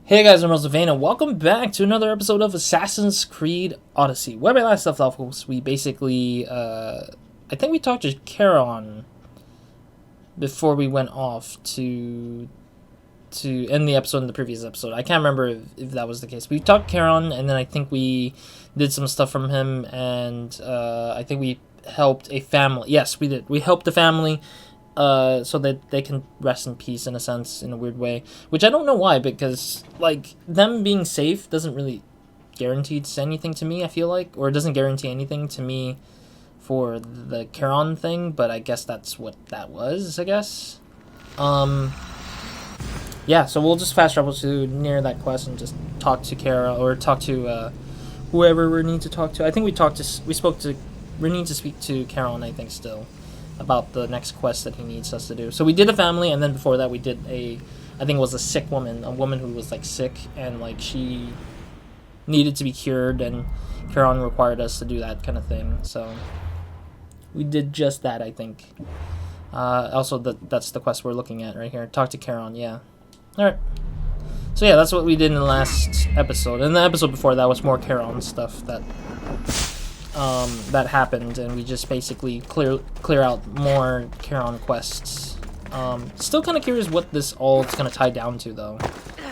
Hey guys, I'm RozaldVaneGAME, and welcome back to another episode of Assassin's Creed Odyssey. Where we last left off was we basically, I think we talked to Charon before we went off to end the episode in the previous episode. I can't remember if that was the case. We talked to Charon, and then I think we did some stuff from him, and I think we helped a family. Yes, we did. We helped the family. So that they can rest in peace in a sense, in a weird way. Which I don't know why, because, like, them being safe doesn't really guarantee anything to me, I feel like. Or it doesn't guarantee anything to me for the Charon thing, but I guess that's what that was, I guess. Yeah, so we'll just fast travel to near that quest and just talk to Charon, or talk to, whoever we need to talk to. I think we need to speak to Charon, I think, still, about the next quest that he needs us to do. So we did a family, and then before that we did I think it was a woman who was, like, sick, and, like, she needed to be cured, and Charon required us to do that kind of thing. So we did just that, I think. Also, that's the quest we're looking at right here. Talk to Charon, yeah. Alright. So yeah, that's what we did in the last episode. And the episode before that was more Charon stuff that happened, and we just basically clear out more Charon quests. Still kind of curious what this all is going to tie down to, though,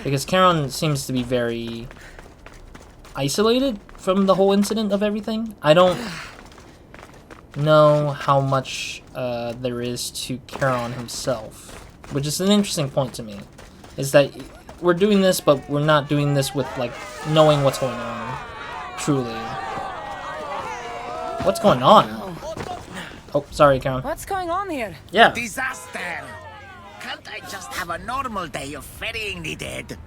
because Charon seems to be very isolated from the whole incident of everything. I don't know how much there is to Charon himself, which is an interesting point to me, is that we're doing this, but we're not doing this with, like, knowing what's going on, truly. What's going on? Oh, sorry, Charon. What's going on here? Yeah. Disaster! Can't I just have a normal day of ferrying the dead?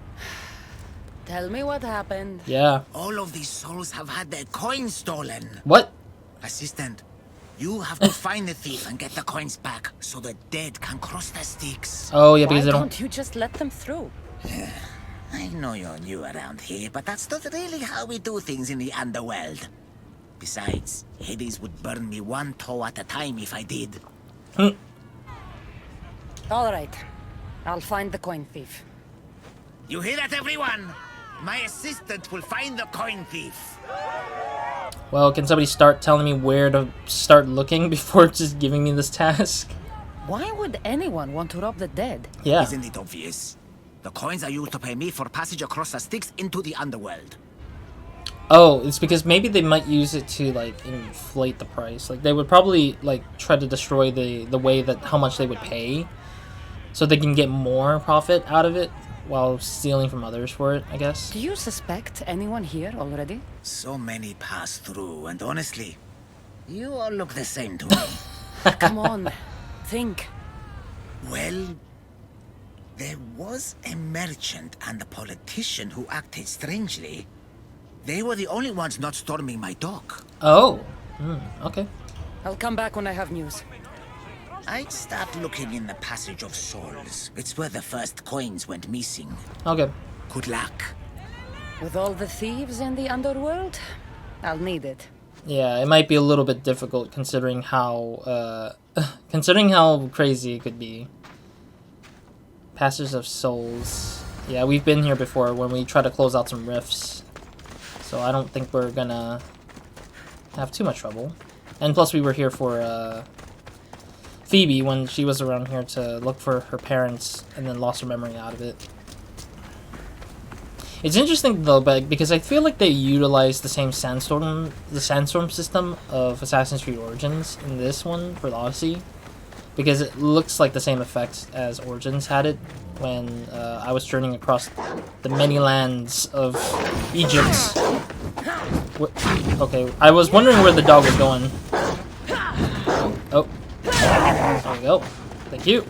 Tell me what happened. Yeah. All of these souls have had their coins stolen. What? Assistant, you have to find the thief and get the coins back so the dead can cross the sticks. Oh, yeah, Why because they don't you just let them through? I know you're new around here, but that's not really how we do things in the underworld. Besides, Hades would burn me one toe at a time if I did. All right. I'll find the coin thief. You hear that, everyone? My assistant will find the coin thief. Well, can somebody start telling me where to start looking before just giving me this task? Why would anyone want to rob the dead? Yeah. Isn't it obvious? The coins are used to pay me for passage across the Styx into the underworld. Oh, it's because maybe they might use it to, like, inflate the price. Like, they would probably, like, try to destroy the way that how much they would pay, so they can get more profit out of it while stealing from others for it, I guess. Do you suspect anyone here already? So many pass through, and honestly, you all look the same to me. Come on. Think. Well, there was a merchant and a politician who acted strangely. They were the only ones not storming my dock. Oh. Okay. I'll come back when I have news. I'd start looking in the Passage of Souls. It's where the first coins went missing. Okay. Good luck. With all the thieves in the underworld, I'll need it. Yeah, it might be a little bit difficult considering how crazy it could be. Passage of Souls. Yeah, we've been here before when we try to close out some rifts. So I don't think we're gonna have too much trouble. And plus we were here for Phoebe when she was around here to look for her parents and then lost her memory out of it. It's interesting though, because I feel like they utilize the same sandstorm system of Assassin's Creed Origins in this one for the Odyssey, because it looks like the same effect as Origins had it when I was journeying across the many lands of Egypt. Okay, I was wondering where the dog was going. Oh, there we go. Thank you.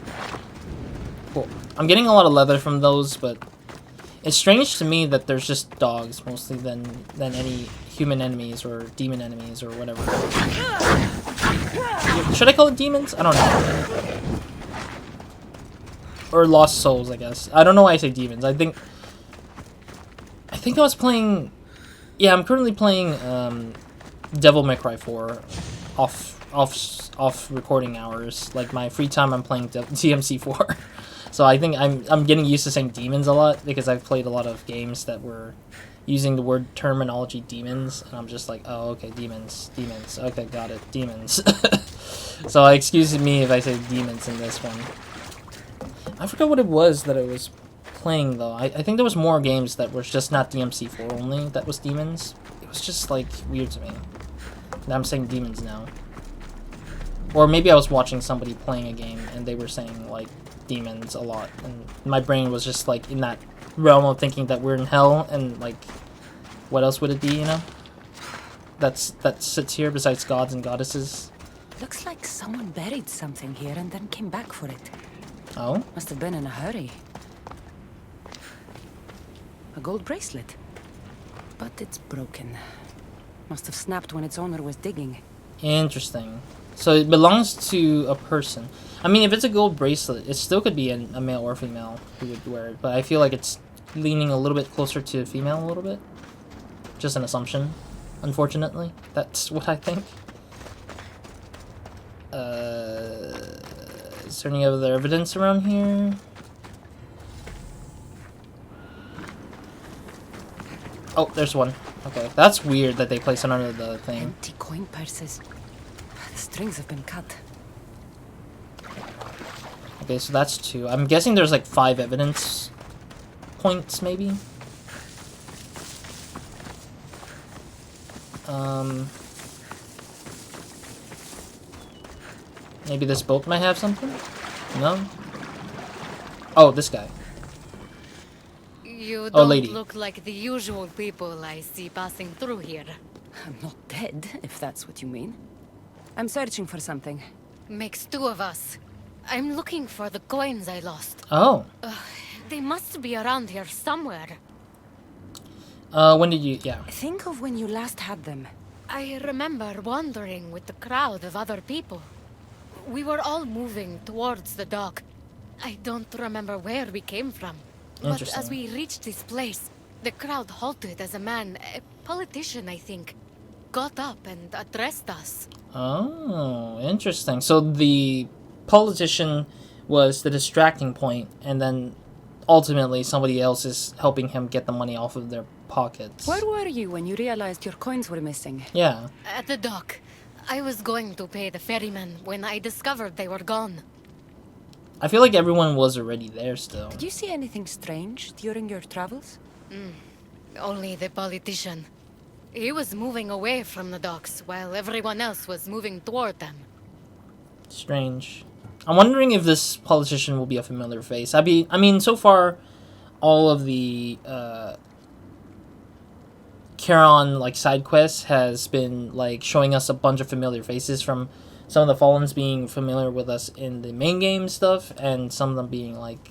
Cool. I'm getting a lot of leather from those, but it's strange to me that there's just dogs mostly than any human enemies or demon enemies or whatever. Should I call it demons? I don't know. Or lost souls, I guess. I don't know why I say demons. I think I was playing. Yeah, I'm currently playing Devil May Cry 4 off recording hours. Like my free time, I'm playing DMC4. So I think I'm getting used to saying demons a lot because I've played a lot of games that were using the word terminology demons, and I'm just like, oh, okay, demons. Okay, got it, demons. So excuse me if I say demons in this one. I forgot what it was that I was playing though. I think there was more games that were just not DMC4 only that was demons. It was just like weird to me. Now I'm saying demons now. Or maybe I was watching somebody playing a game and they were saying like demons a lot, and my brain was just like in that realm of thinking that we're in hell, and like what else would it be, you know? That sits here besides gods and goddesses. Looks like someone buried something here and then came back for it. Oh? Must have been in a hurry. A gold bracelet. But it's broken. Must have snapped when its owner was digging. Interesting. So it belongs to a person. I mean, if it's a gold bracelet, it still could be a male or female who would wear it, but I feel like it's leaning a little bit closer to female a little bit. Just an assumption, unfortunately. That's what I think. Is there any other evidence around here? Oh, there's one. Okay, that's weird that they place it under the thing. Empty coin purses. The strings have been cut. Okay, so that's 2. I'm guessing there's like 5 evidence points, maybe? Maybe this boat might have something? No? Oh, this guy. You Oh, don't lady. look like the usual people I see passing through here. I'm not dead, if that's what you mean. I'm searching for something. Makes 2 of us. I'm looking for the coins I lost. Oh. They must be around here somewhere. When did you... Yeah. Think of when you last had them. I remember wandering with the crowd of other people. We were all moving towards the dock. I don't remember where we came from. But as we reached this place, the crowd halted as a man, a politician I think, got up and addressed us. Oh, interesting. So the politician was the distracting point, and then ultimately somebody else is helping him get the money off of their pockets. Where were you when you realized your coins were missing? Yeah. At the dock. I was going to pay the ferryman when I discovered they were gone. I feel like everyone was already there still. Did you see anything strange during your travels? Only the politician. He was moving away from the docks while everyone else was moving toward them. Strange. I'm wondering if this politician will be a familiar face. I mean, so far, all of the Charon like side quests has been like showing us a bunch of familiar faces, from some of the Fallens being familiar with us in the main game stuff, and some of them being like,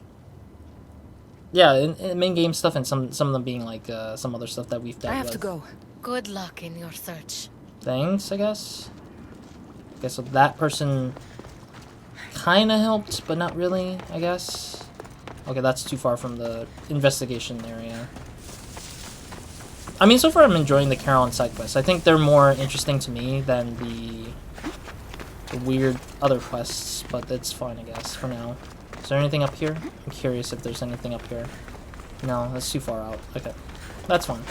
yeah, in main game stuff, and some of them being like some other stuff that we've dealt with. I have to go. Good luck in your search. Thanks, I guess. Okay, so that person kind of helped, but not really, I guess. Okay, that's too far from the investigation area. I mean, so far I'm enjoying the Charon side quests. I think they're more interesting to me than the weird other quests, but it's fine, I guess, for now. Is there anything up here? I'm curious if there's anything up here. No, that's too far out. Okay, that's fine.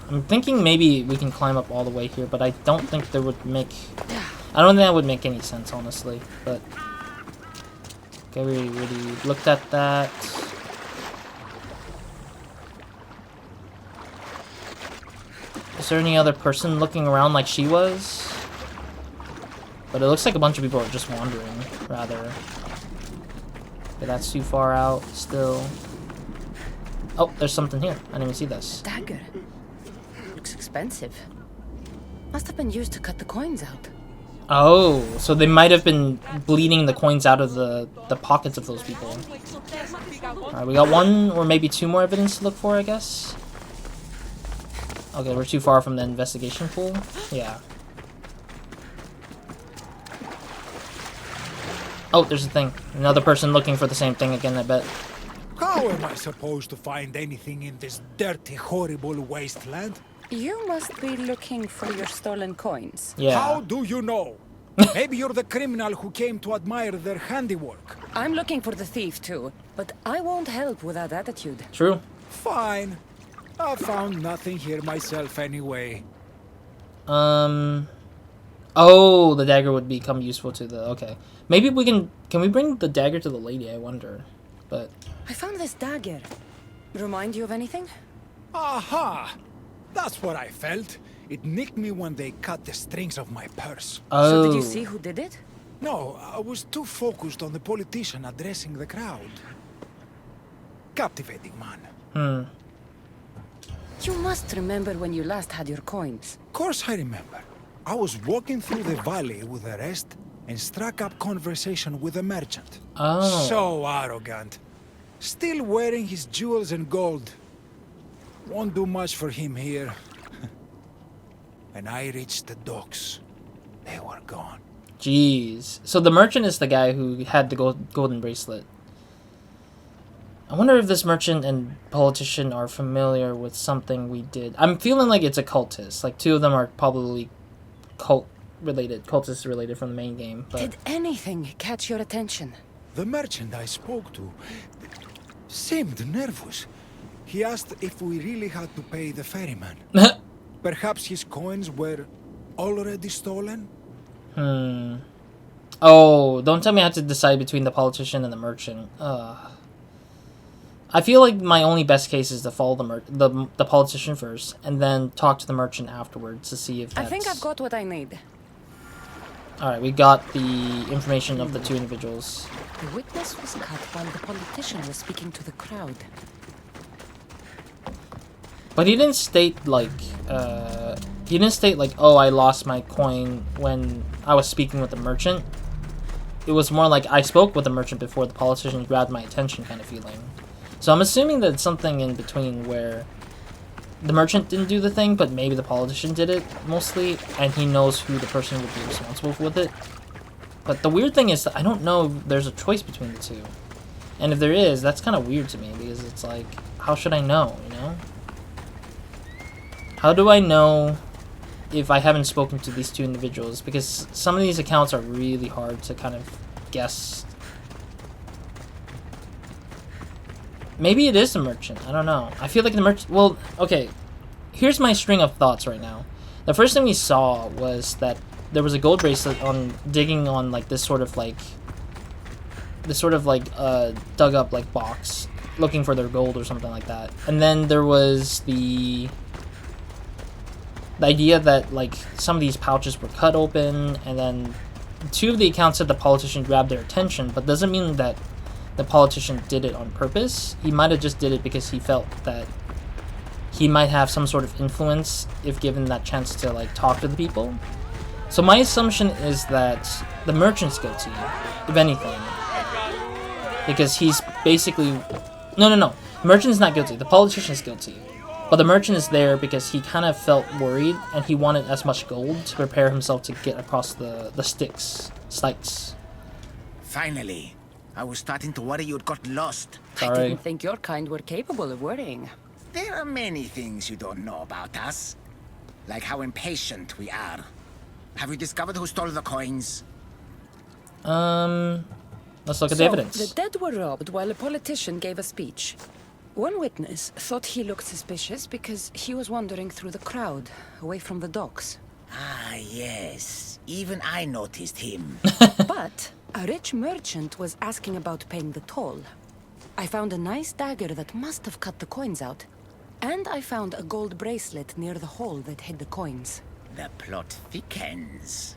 I'm thinking maybe we can climb up all the way here, but I don't think that would make... I don't think that would make any sense, honestly, but... Okay, we already looked at that. Is there any other person looking around like she was? But it looks like a bunch of people are just wandering, rather. Okay, that's too far out, still. Oh, there's something here. I didn't even see this. Dagger. Looks expensive. Must have been used to cut the coins out. Oh, so they might have been bleeding the coins out of the pockets of those people. Alright, we got 1 or maybe 2 more evidence to look for, I guess. Okay, we're too far from the investigation pool. Yeah. Oh, there's a thing. Another person looking for the same thing again, I bet. How am I supposed to find anything in this dirty, horrible wasteland? You must be looking for your stolen coins. Yeah. How do you know? Maybe you're the criminal who came to admire their handiwork. I'm looking for the thief too, but I won't help with that attitude. True. Fine. I found nothing here myself anyway. Oh, the dagger would become useful to the... Okay. Maybe we can... Can we bring the dagger to the lady? I wonder. But... I found this dagger. Remind you of anything? Aha! That's what I felt. It nicked me when they cut the strings of my purse. Oh. So did you see who did it? No, I was too focused on the politician addressing the crowd. Captivating man. You must remember when you last had your coins. Of course I remember. I was walking through the valley with the rest and struck up conversation with a merchant. Oh. So arrogant. Still wearing his jewels and gold. Won't do much for him here. And I reached the docks. They were gone. Jeez. So the merchant is the guy who had the golden bracelet. I wonder if this merchant and politician are familiar with something we did. I'm feeling like it's a cultist. Like, two of them are probably cultist related from the main game. But... Did anything catch your attention? The merchant I spoke to seemed nervous. He asked if we really had to pay the ferryman. Perhaps his coins were already stolen? Oh, don't tell me I have to decide between the politician and the merchant. I feel like my only best case is to follow the politician first, and then talk to the merchant afterwards to see if that's... I think I've got what I need. Alright, we got the information of the two individuals. The witness was cut while the politician was speaking to the crowd. But he didn't state, like, oh, I lost my coin when I was speaking with the merchant. It was more like, I spoke with the merchant before the politician grabbed my attention kind of feeling. So I'm assuming that it's something in between where the merchant didn't do the thing, but maybe the politician did it, mostly, and he knows who the person would be responsible with it. But the weird thing is that I don't know if there's a choice between the two. And if there is, that's kind of weird to me, because it's like, how should I know, you know? How do I know if I haven't spoken to these two individuals? Because some of these accounts are really hard to kind of guess. Maybe it is a merchant. I don't know. I feel like the merchant... Well, okay. Here's my string of thoughts right now. The first thing we saw was that there was a gold bracelet on digging on like this sort of like dug up like box looking for their gold or something like that. And then there was the idea that like some of these pouches were cut open, and then two of the accounts said the politician grabbed their attention, but doesn't mean that the politician did it on purpose. He might have just did it because he felt that he might have some sort of influence if given that chance to like talk to the people. So my assumption is that the merchant's guilty, if anything, because he's basically... No. Merchant's not guilty. The politician's guilty. But the merchant is there because he kind of felt worried and he wanted as much gold to prepare himself to get across the Styx. Finally. I was starting to worry you'd got lost. I didn't think your kind were capable of worrying. There are many things you don't know about us. Like how impatient we are. Have you discovered who stole the coins? Let's look at the evidence. The dead were robbed while a politician gave a speech. One witness thought he looked suspicious because he was wandering through the crowd, away from the docks. Ah, yes. Even I noticed him. But a rich merchant was asking about paying the toll. I found a nice dagger that must have cut the coins out. And I found a gold bracelet near the hole that hid the coins. The plot thickens.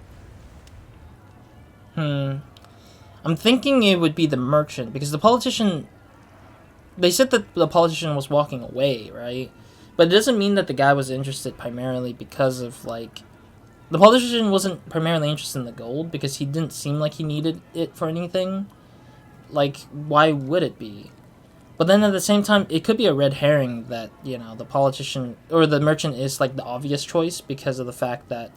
I'm thinking it would be the merchant, because the politician... They said that the politician was walking away, right? But it doesn't mean that the guy was interested primarily because of, like... The politician wasn't primarily interested in the gold, because he didn't seem like he needed it for anything. Like, why would it be? But then at the same time, it could be a red herring that, you know, the politician... Or the merchant is, like, the obvious choice because of the fact that...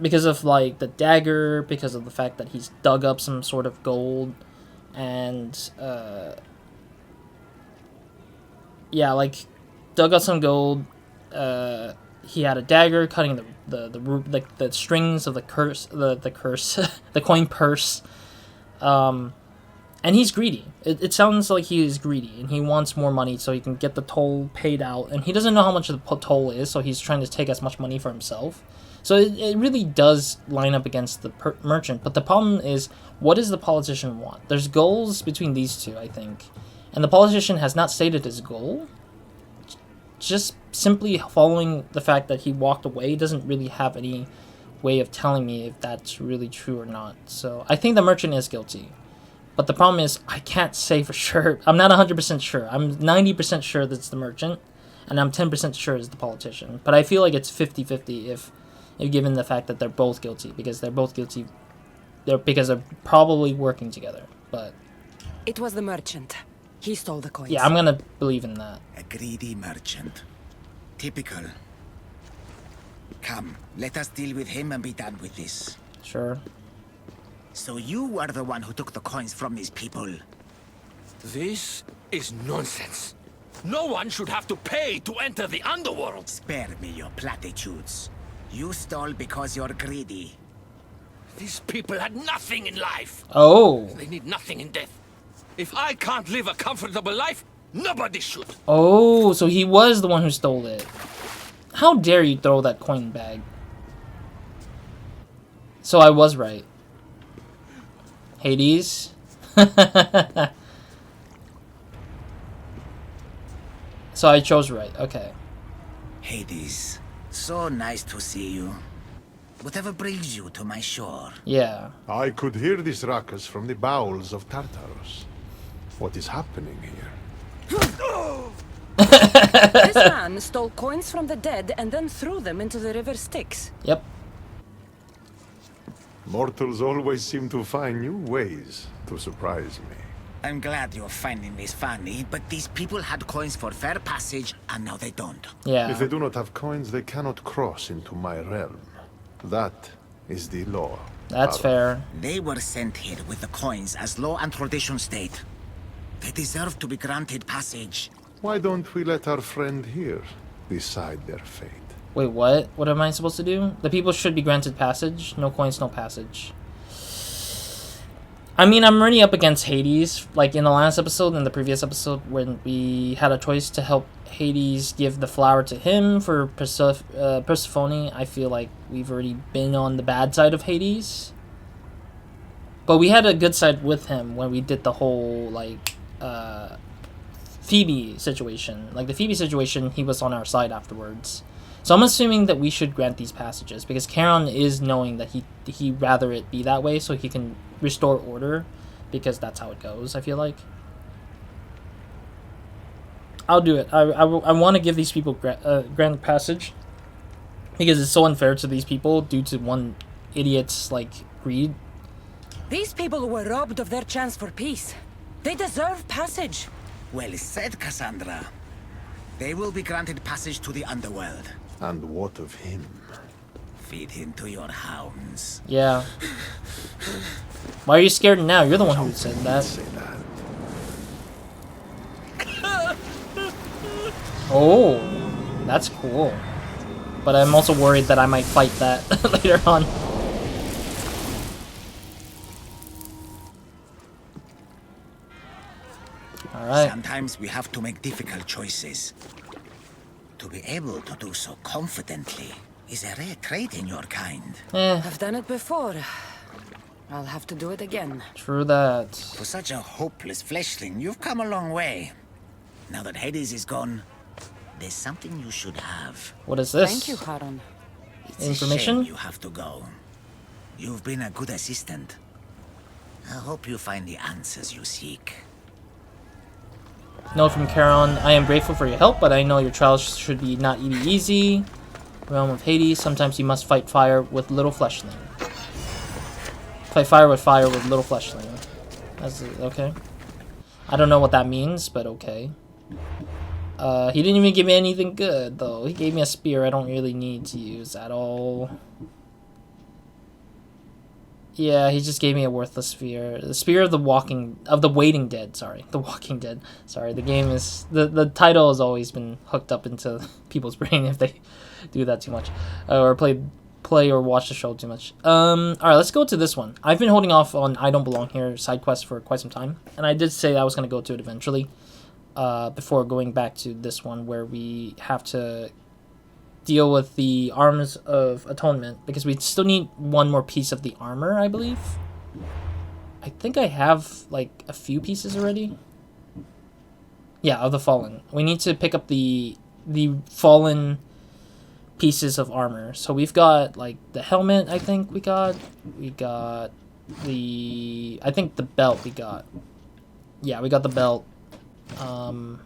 because of, like, the dagger, because of the fact that he's dug up some sort of gold, and, yeah, like, dug up some gold, he had a dagger cutting the strings of the the coin purse. And he's greedy. It sounds like he is greedy, and he wants more money so he can get the toll paid out. And he doesn't know how much the toll is, so he's trying to take as much money for himself. So it really does line up against the merchant. But the problem is, what does the politician want? There's goals between these two, I think. And the politician has not stated his goal. Just simply following the fact that he walked away doesn't really have any way of telling me if that's really true or not. So I think the merchant is guilty. But the problem is, I can't say for sure. I'm not 100% sure. I'm 90% sure that's the merchant, and I'm 10% sure it's the politician. But I feel like it's 50-50 if given the fact that they're both guilty, because they're both guilty. Because they're probably working together. But It was the merchant. He stole the coins. yeah, I'm gonna believe in that. A greedy merchant. Typical. Come, let us deal with him and be done with this. Sure. So you are the one who took the coins from these people. This is nonsense. No one should have to pay to enter the underworld. Spare me your platitudes. You stole because you're greedy. These people had nothing in life. Oh. They need nothing in death. If I can't live a comfortable life, nobody should. Oh, so he was the one who stole it. How dare you throw that coin bag? So I was right. Hades. So I chose right. Okay. Hades, so nice to see you. Whatever brings you to my shore? Yeah. I could hear this ruckus from the bowels of Tartarus. What is happening here? This man stole coins from the dead and then threw them into the river Styx. Yep. Mortals always seem to find new ways to surprise me. I'm glad you're finding this funny, but these people had coins for fair passage, and now they don't. Yeah. If they do not have coins, they cannot cross into my realm. That is the law. That's fair. They were sent here with the coins as law and tradition state. They deserve to be granted passage. Why don't we let our friend here decide their fate? Wait, what? What am I supposed to do? The people should be granted passage. No coins, no passage. I mean, I'm already up against Hades. Like in the last episode, in the previous episode, when we had a choice to help Hades give the flower to him for Persephone, I feel like we've already been on the bad side of Hades. But we had a good side with him when we did the whole, like, Phoebe situation. Like, the Phoebe situation, he was on our side afterwards. So I'm assuming that we should grant these passages, because Charon is knowing that he'd rather it be that way so he can restore order, because that's how it goes, I feel like. I'll do it. I want to give these people grant passage, because it's so unfair to these people due to one idiot's, like, greed. These people were robbed of their chance for peace. They deserve passage. Well said, Cassandra. They will be granted passage to the underworld. And what of him? Feed him to your hounds. Yeah. Why are you scared now? You're the one who said that. Say that. Oh, that's cool. But I'm also worried that I might fight that later on. Alright. Sometimes we have to make difficult choices. To be able to do so confidently is a rare trait in your kind. I've done it before. I'll have to do it again. True that. For such a hopeless fleshling, you've come a long way. Now that Hades is gone, there's something you should have. What is this? Thank you, Charon. It's Information? a shame you have to go. You've been a good assistant. I hope you find the answers you seek. Note from Charon, I am grateful for your help, but I know your trials should be not be easy. Realm of Hades, sometimes you must fight fire with little fleshling. Fight fire with little fleshling. That's okay. I don't know what that means, but okay. He didn't even give me anything good, though. He gave me a spear I don't really need to use at all. Yeah, he just gave me a worthless spear. The spear of the waiting dead, sorry. The Walking Dead. Sorry, the game is the title has always been hooked up into people's brain do that too much, or play or watch the show too much. All right, let's go to this one. I've been holding off on I Don't Belong Here side quest for quite some time, and I did say I was gonna go to it eventually, before going back to this one where we have to deal with the Arms of Atonement, because we still need one more piece of the armor, I believe. I think I have like a few pieces already. Yeah, of the Fallen. We need to pick up the Fallen pieces of armor. So we've got like the helmet, I think we got the, I think the belt we got. Yeah, we got the belt. Oh,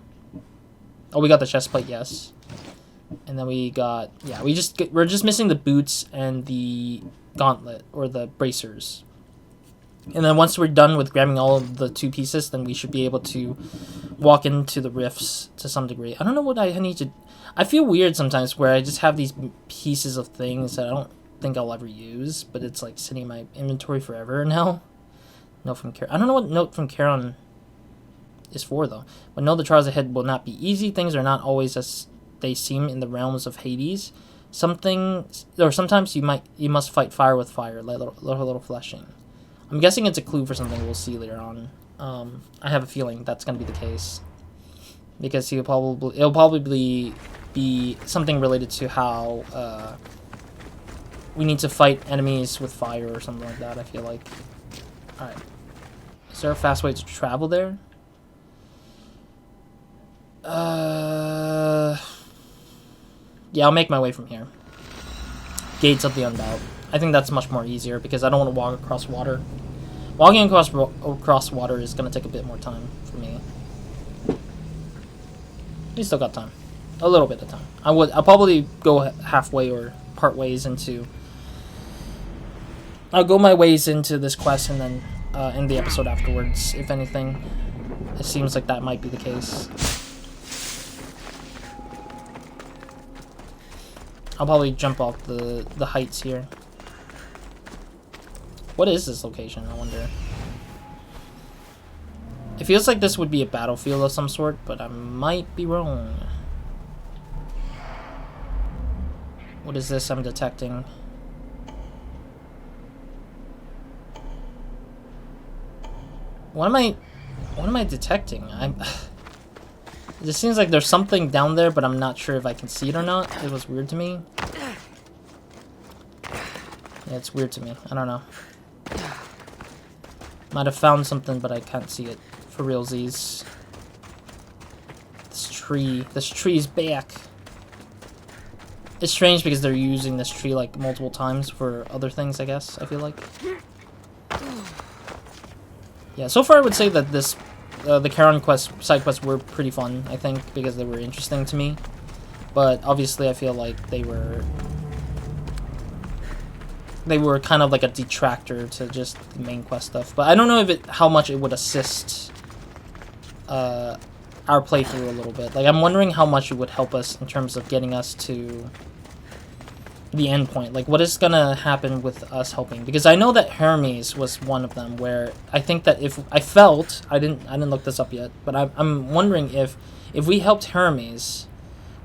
we got the chest plate, yes. And then we got, yeah, we're just missing the boots and the gauntlet or the bracers. And then once we're done with grabbing all of the 2 pieces, then we should be able to walk into the rifts to some degree. I don't know what I need to... I feel weird sometimes where I just have these pieces of things that I don't think I'll ever use, but it's like sitting in my inventory forever now. Note from Charon. I don't know what Note from Charon is for, though. But know the trials ahead will not be easy. Things are not always as they seem in the realms of Hades. Sometimes you must fight fire with fire, little fleshing. I'm guessing it's a clue for something we'll see later on. I have a feeling that's going to be the case, because it'll probably be something related to how we need to fight enemies with fire or something like that, I feel like. Alright. Is there a fast way to travel there? Yeah, I'll make my way from here. Gates of the Unbound. I think that's much more easier because I don't want to walk across water. Walking across water is going to take a bit more time for me. We still got time. A little bit of time. I'll probably go halfway or part ways into... I'll go my ways into this quest and then end the episode afterwards, if anything. It seems like that might be the case. I'll probably jump off the heights here. What is this location, I wonder? It feels like this would be a battlefield of some sort, but I might be wrong. What is this I'm detecting? What am I detecting? It just seems like there's something down there, but I'm not sure if I can see it or not. It was weird to me. Yeah, it's weird to me. I don't know. Might have found something, but I can't see it for realsies. This tree's back. It's strange because they're using this tree like multiple times for other things, I guess, I feel like. Yeah, so far I would say that this the Charon side quests were pretty fun, I think, because they were interesting to me. But obviously I feel like they were kind of like a detractor to just the main quest stuff. But I don't know how much it would assist our playthrough a little bit. Like, I'm wondering how much it would help us in terms of getting us to the end point. Like, what is gonna happen with us helping? Because I know that Hermes was one of them, where I think that if I didn't look this up yet, but I'm wondering if we helped Hermes,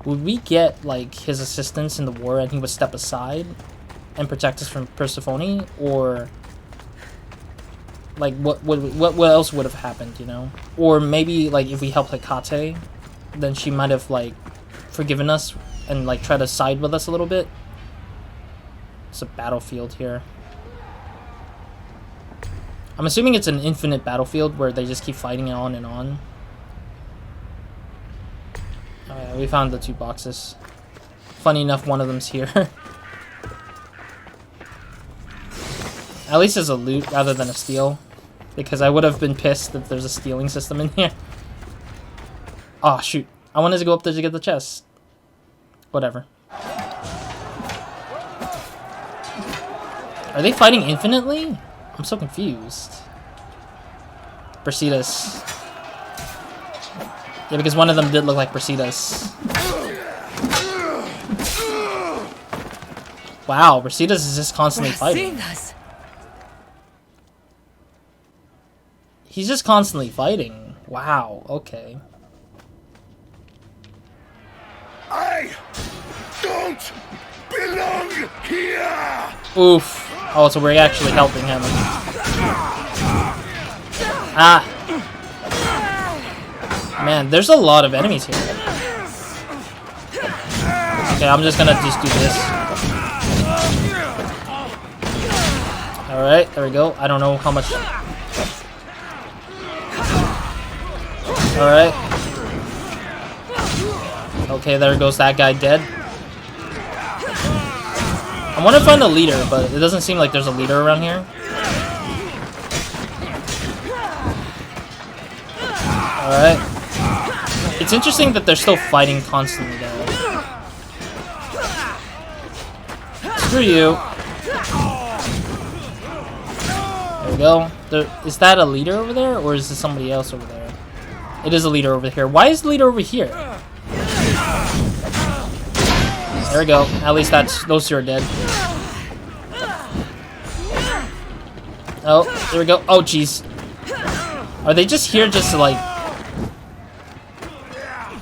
would we get like his assistance in the war and he would step aside and protect us from Persephone, or like what else would have happened, you know? Or maybe like if we helped Hecate, then she might have like forgiven us and like try to side with us a little bit. It's a battlefield here. I'm assuming it's an infinite battlefield where they just keep fighting on and on. Alright, we found the 2 boxes. Funny enough, one of them's here. At least it's a loot rather than a steal, because I would have been pissed if there's a stealing system in here. Oh shoot, I wanted to go up there to get the chest. Whatever. Are they fighting infinitely? I'm so confused. Brasidas. Yeah, because one of them did look like Brasidas. Wow, Brasidas is just constantly fighting. He's just constantly fighting. Wow, okay. I do don't belong here! Oof. Oh, so we're actually helping him. Ah. Man, there's a lot of enemies here. Okay, I'm just gonna just do this. Alright, there we go. I don't know how much... Alright. Okay, there goes that guy dead. I want to find a leader, but it doesn't seem like there's a leader around here. Alright. It's interesting that they're still fighting constantly, though. Screw you. There we go. Is that a leader over there, or is it somebody else over there? It is a leader over here. Why is the leader over here? There we go. At least those two are dead. Oh, there we go. Oh, jeez. Are they just here just to, like...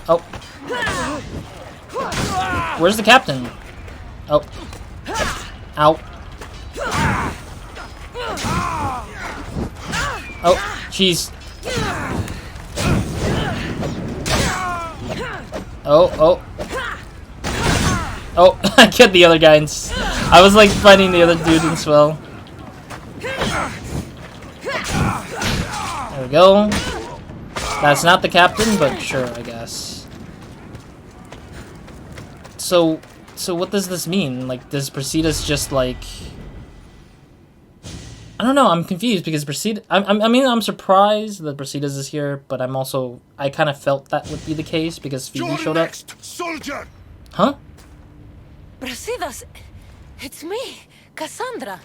Oh. Where's the captain? Oh. Ow. Oh, jeez. Oh. Oh, I get the other guy. I was like fighting the other dude as well. There we go. That's not the captain, but sure, I guess. So what does this mean? Like, does Brasidas just like... I don't know, I'm confused because Brasidas... I mean, I'm surprised that Brasidas is here, but I'm also... I kind of felt that would be the case because Phoebe showed up. Soldier! Huh? Brasidas, it's me, Cassandra.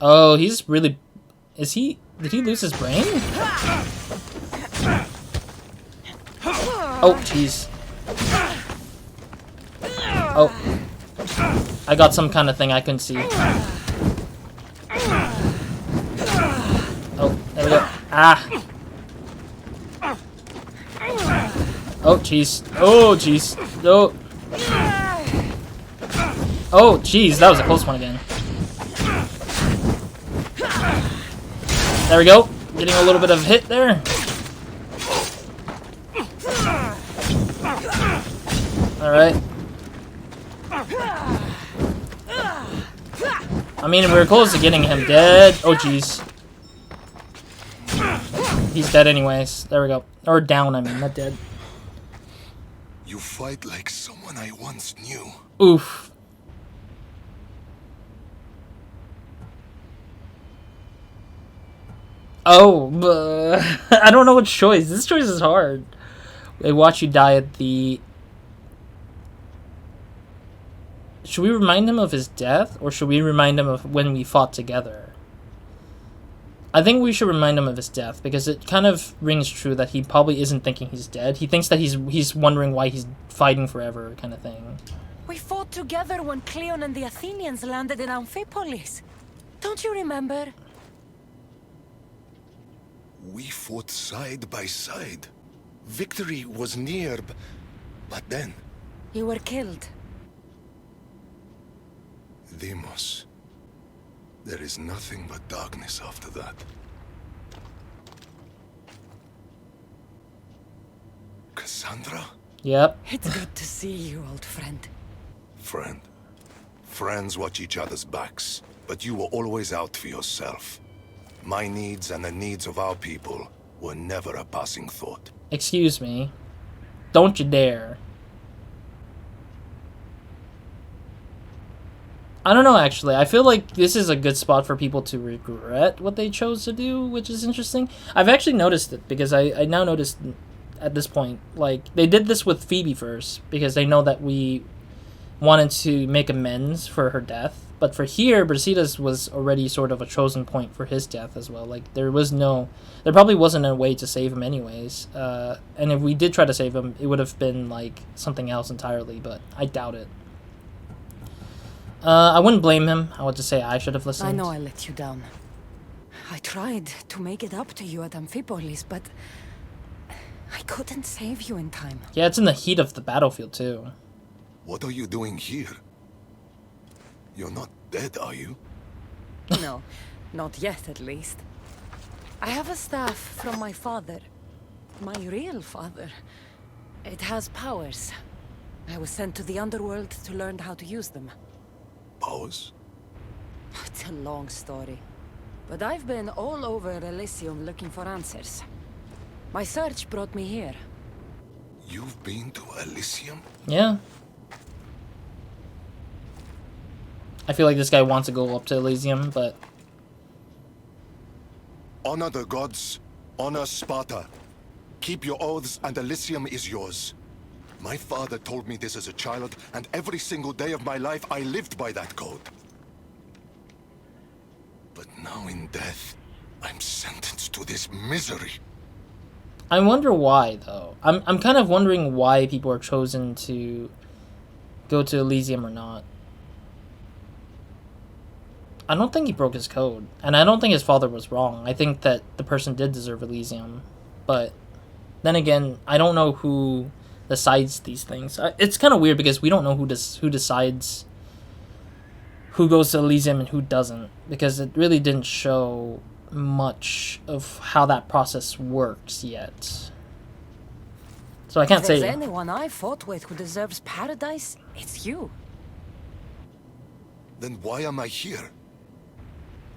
Oh, he's really... Is he... Did he lose his brain? Oh, jeez. Oh. I got some kind of thing I couldn't see. Oh, there we go. Ah. Oh, jeez. Oh, jeez. Oh. Oh, jeez. That was a close one again. There we go. Getting a little bit of hit there. Alright. I mean, we were close to getting him dead. Oh, jeez. He's dead anyways. There we go. Or down, I mean, not dead. You fight like someone I once knew. Oof. Oh, I don't know which choice. This choice is hard. They watch you die at the... Should we remind him of his death, or should we remind him of when we fought together? I think we should remind him of his death, because it kind of rings true that he probably isn't thinking he's dead. He thinks that he's wondering why he's fighting forever, kind of thing. We fought together when Cleon and the Athenians landed in Amphipolis. Don't you remember? We fought side by side. Victory was near, but then... You were killed. Demos. There is nothing but darkness after that. Cassandra? Yep. It's good to see you, old friend. Friend. Friends watch each other's backs, but you were always out for yourself. My needs and the needs of our people were never a passing thought. Excuse me. Don't you dare. I don't know, actually. I feel like this is a good spot for people to regret what they chose to do, which is interesting. I've actually noticed it, because I now noticed at this point, like, they did this with Phoebe first, because they know that we wanted to make amends for her death. But for here, Brasidas was already sort of a chosen point for his death as well. Like, there probably wasn't a way to save him anyways. And if we did try to save him, it would have been, like, something else entirely, but I doubt it. I wouldn't blame him. I would just say I should have listened. I know I let you down. I tried to make it up to you at Amphipolis, but I couldn't save you in time. Yeah, it's in the heat of the battlefield, too. What are you doing here? You're not dead, are you? No, not yet at least. I have a staff from my father. My real father. It has powers. I was sent to the underworld to learn how to use them. Powers? It's a long story. But I've been all over Elysium looking for answers. My search brought me here. You've been to Elysium? Yeah. I feel like this guy wants to go up to Elysium, but... Honor the gods. Honor Sparta. Keep your oaths and Elysium is yours. My father told me this as a child, and every single day of my life I lived by that code. But now in death, I'm sentenced to this misery. I wonder why, though. I'm kind of wondering why people are chosen to go to Elysium or not. I don't think he broke his code, and I don't think his father was wrong. I think that the person did deserve Elysium, but then again, I don't know who decides these things. It's kind of weird because we don't know who decides who goes to Elysium and who doesn't, because it really didn't show much of how that process works yet. So I can't If there's say. anyone I fought with who deserves paradise, it's you. Then why am I here?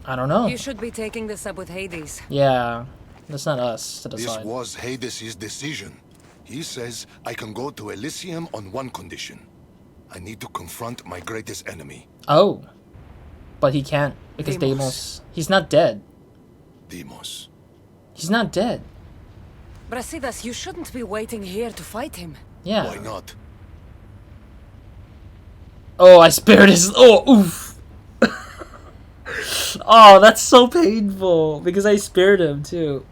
I don't know. You should be taking this up with Hades. Yeah, that's not us to This decide. was Hades' decision. He says I can go to Elysium on one condition. I need to confront my greatest enemy. Oh, but he can't because Deimos. He's not dead. Deimos. He's not dead. Brasidas, you shouldn't be waiting here to fight him. Yeah. Why not? Oh, I spared his. Oh, oof. Oh, that's so painful because I spared him too.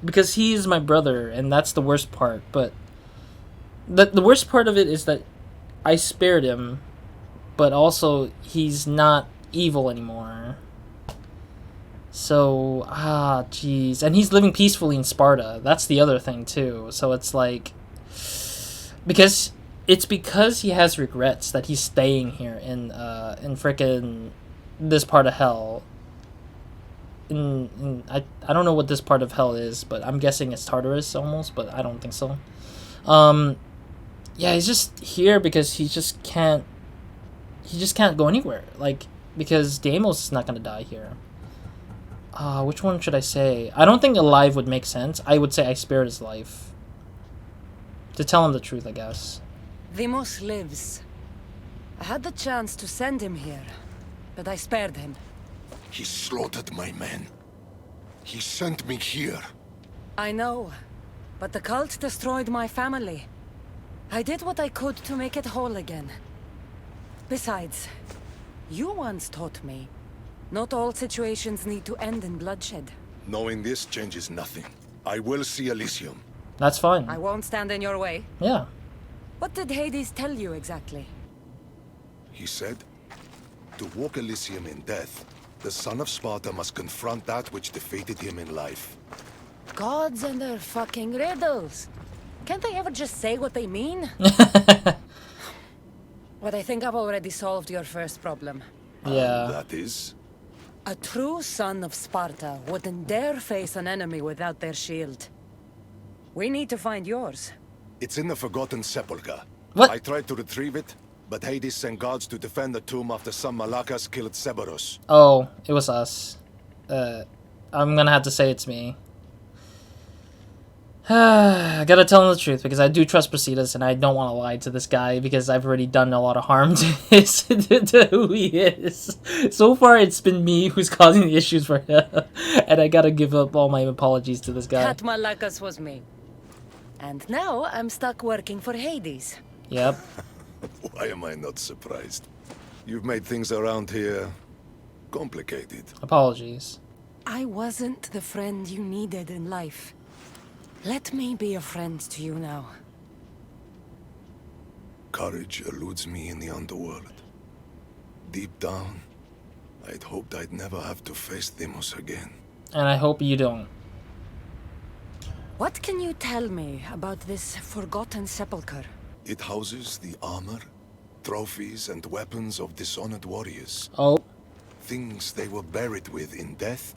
Because he is my brother, and that's the worst part. But the worst part of it is that I spared him, but also he's not evil anymore. So, jeez. And he's living peacefully in Sparta. That's the other thing, too. So it's like... Because he has regrets that he's staying here in frickin' this part of hell. I don't know what this part of hell is, but I'm guessing it's Tartarus almost, but I don't think so. Yeah, he's just here because he just can't go anywhere. Like, because Deimos is not gonna die here. Which one should I say? I don't think alive would make sense. I would say I spared his life. To tell him the truth, I guess. Deimos lives. I had the chance to send him here, but I spared him. He slaughtered my men. He sent me here. I know, but the cult destroyed my family. I did what I could to make it whole again. Besides, you once taught me, not all situations need to end in bloodshed. Knowing this changes nothing. I will see Elysium. That's fine. I won't stand in your way. Yeah. What did Hades tell you exactly? He said, to walk Elysium in death, the son of Sparta must confront that which defeated him in life. Gods and their fucking riddles. Can't they ever just say what they mean? But I think I've already solved your first problem. Yeah. That is? A true son of Sparta wouldn't dare face an enemy without their shield. We need to find yours. It's in the Forgotten Sepulchre. What? I tried to retrieve it, but Hades sent guards to defend the tomb after some Malakas killed Cerberus. Oh, it was us. I'm gonna have to say it's me. I gotta tell him the truth because I do trust Brasidas and I don't want to lie to this guy because I've already done a lot of harm to who he is. So far, it's been me who's causing the issues for him, and I gotta give up all my apologies to this guy. That Malakas was me. And now I'm stuck working for Hades. Yep. Why am I not surprised? You've made things around here complicated. Apologies. I wasn't the friend you needed in life. Let me be a friend to you now. Courage eludes me in the underworld. Deep down, I'd hoped I'd never have to face Deimos again. And I hope you don't. What can you tell me about this forgotten sepulchre? It houses the armor, trophies, and weapons of dishonored warriors. Oh. Things they were buried with in death,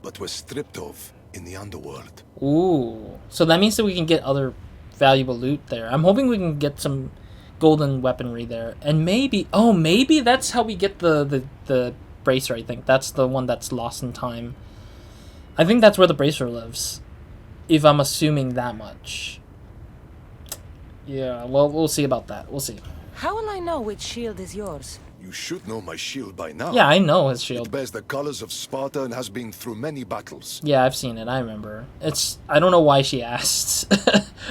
but were stripped of in the underworld. Ooh. So that means that we can get other valuable loot there. I'm hoping we can get some golden weaponry there. And maybe... Oh, maybe that's how we get the bracer, I think. That's the one that's lost in time. I think that's where the bracer lives. If I'm assuming that much. Yeah, well, we'll see about that. We'll see. How will I know which shield is yours? You should know my shield by now. Yeah, I know his shield. It bears the colors of Sparta and has been through many battles. Yeah, I've seen it. I remember. I don't know why she asked.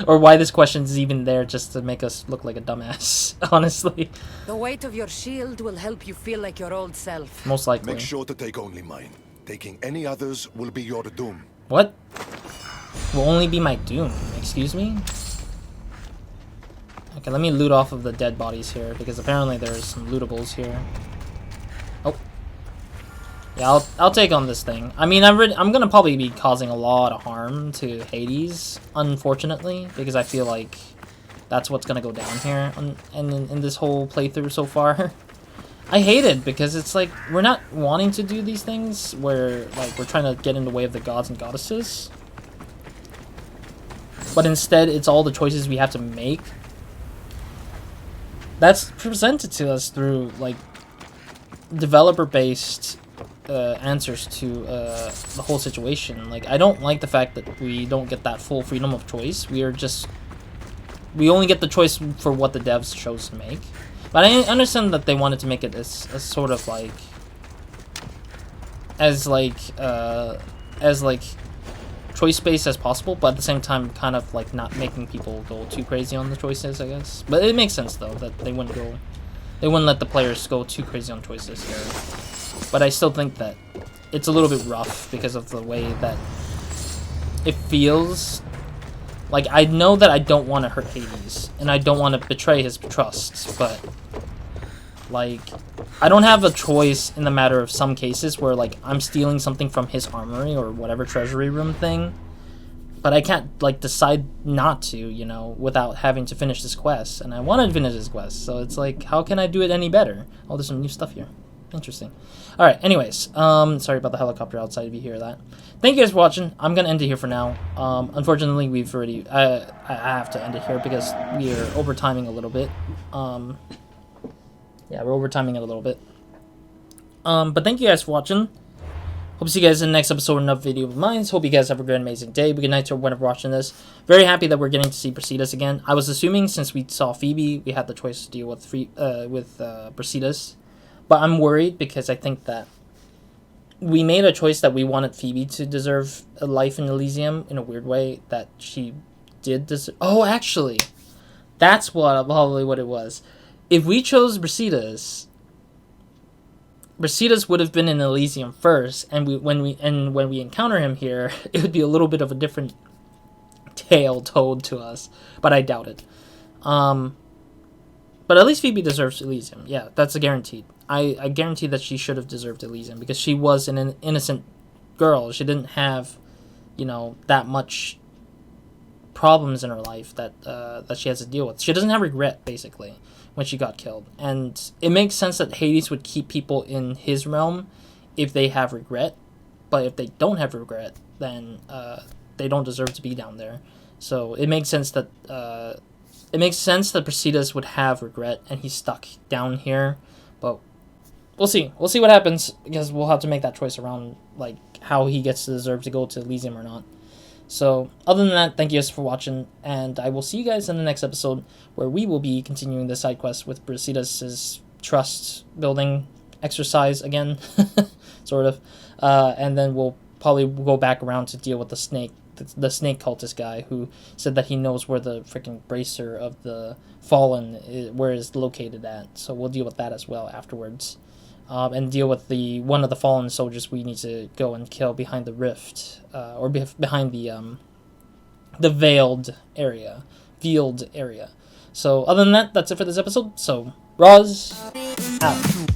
Or why this question is even there, just to make us look like a dumbass, honestly. The weight of your shield will help you feel like your old self. Most likely. Make sure to take only mine. Taking any others will be your doom. What? Will only be my doom. Excuse me? Okay, let me loot off of the dead bodies here, because apparently there's some lootables here. Oh. Yeah, I'll take on this thing. I mean, I'm gonna probably be causing a lot of harm to Hades, unfortunately, because I feel like that's what's gonna go down here in this whole playthrough so far. I hate it, because it's like, we're not wanting to do these things where, like, we're trying to get in the way of the gods and goddesses. But instead, it's all the choices we have to make. That's presented to us through, like, developer-based answers to the whole situation. Like, I don't like the fact that we don't get that full freedom of choice. We only get the choice for what the devs chose to make. But I understand that they wanted to make it as sort of like, as choice-based as possible, but at the same time kind of like not making people go too crazy on the choices, I guess. But it makes sense though that they wouldn't let the players go too crazy on choices here. But I still think that it's a little bit rough because of the way that it feels. Like, I know that I don't want to hurt Hades, and I don't want to betray his trust, but, like, I don't have a choice in the matter of some cases where, like, I'm stealing something from his armory or whatever treasury room thing, but I can't, like, decide not to, you know, without having to finish this quest, and I want to finish this quest, so it's like, how can I do it any better? Oh, there's some new stuff here. Interesting. Alright, anyways, sorry about the helicopter outside if you hear that. Thank you guys for watching. I'm gonna end it here for now. Unfortunately, we've already, I have to end it here because we are overtiming a little bit. Yeah, we're overtiming it a little bit. But thank you guys for watching. Hope to see you guys in the next episode of another video of mine. Hope you guys have a good, amazing day. Good night to whenever watching this. Very happy that we're getting to see Brasidas again. I was assuming since we saw Phoebe, we had the choice to deal with Brasidas. But I'm worried because I think that we made a choice that we wanted Phoebe to deserve a life in Elysium in a weird way that she did deserve. Oh, actually, that's probably what it was. If we chose Brasidas would have been in Elysium first, and when we encounter him here, it would be a little bit of a different tale told to us. But I doubt it. But at least Phoebe deserves Elysium. Yeah, that's a guaranteed. I guarantee that she should have deserved Elysium because she was an innocent girl. She didn't have, you know, that much problems in her life that she has to deal with. She doesn't have regret, basically, when she got killed. And it makes sense that Hades would keep people in his realm if they have regret. But if they don't have regret, then they don't deserve to be down there. So it makes sense that Brasidas would have regret and he's stuck down here. But we'll see. We'll see what happens because we'll have to make that choice around like how he gets to deserve to go to Elysium or not. So other than that, thank you guys for watching, and I will see you guys in the next episode where we will be continuing the side quest with Brasidas' trust building exercise again, sort of, and then we'll probably go back around to deal with the snake cultist guy who said that he knows where the freaking bracer of the fallen where it's located at. So we'll deal with that as well afterwards, and deal with one of the fallen soldiers we need to go and kill behind the rift, or behind the veiled area. So other than that, that's it for this episode. So Roz out.